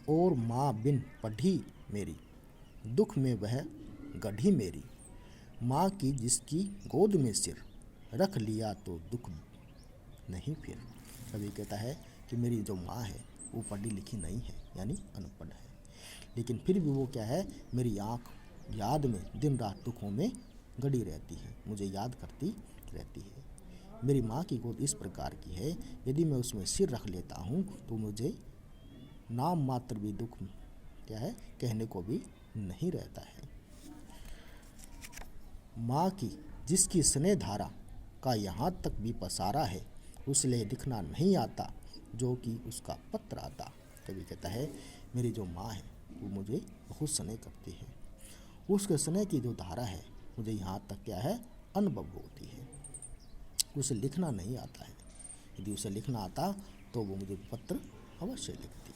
और माँ बिन पढ़ी मेरी, दुख में वह गढ़ी मेरी। माँ की जिसकी गोद में सिर, रख लिया तो दुख नहीं फिर। कवि कहता है कि मेरी जो माँ है वो पढ़ी लिखी नहीं है, यानी अनपढ़ है, लेकिन फिर भी वो क्या है, मेरी आँख याद में दिन रात दुखों में गड़ी रहती है, मुझे याद करती रहती है। मेरी माँ की गोद इस प्रकार की है, यदि मैं उसमें सिर रख लेता हूँ तो मुझे नाम मात्र भी दुख क्या है कहने को भी नहीं रहता है। माँ की जिसकी स्नेह धारा का यहाँ तक भी पसारा है, उसलिए दिखना नहीं आता जो कि उसका पत्र आता। कभी कहता है मेरी जो माँ है वो मुझे बहुत स्नेह करती है, उसके स्नेह की जो धारा है मुझे यहाँ तक क्या है अनुभव होती है, उसे लिखना नहीं आता है। यदि उसे लिखना आता तो वो मुझे पत्र अवश्य लिखती।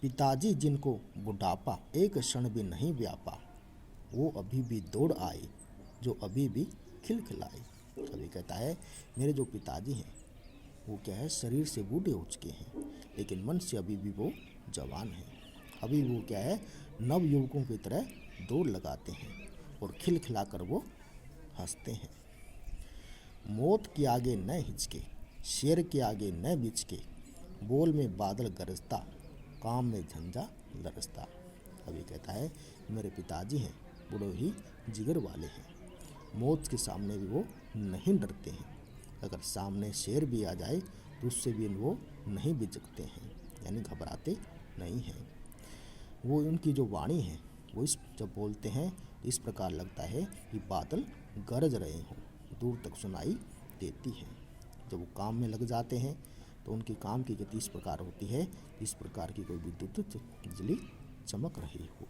पिताजी जिनको बुढ़ापा एक क्षण भी नहीं व्यापा, वो अभी भी दौड़ आए जो अभी भी खिलखिलाए। कभी कहता है मेरे जो पिताजी हैं वो क्या है शरीर से बूढ़े हो चुके हैं, लेकिन मन से अभी भी वो जवान हैं। अभी वो क्या है नव युवकों की तरह दौड़ लगाते हैं और खिलखिला कर वो हंसते हैं। मौत के आगे न हिचके, शेर के आगे न बिचके, बोल में बादल गरजता, काम में झंझा लरसता। अभी कहता है मेरे पिताजी हैं बड़े ही जिगर वाले हैं, मौत के सामने भी वो नहीं डरते हैं, अगर सामने शेर भी आ जाए तो उससे भी वो नहीं बिचकते हैं, यानी घबराते नहीं हैं। वो उनकी जो वाणी है वो इस जब बोलते हैं इस प्रकार लगता है कि बादल गरज रहे हों, दूर तक सुनाई देती है। जब वो काम में लग जाते हैं तो उनके काम की गति इस प्रकार होती है, इस प्रकार की कोई विद्युत बिजली चमक रही हो।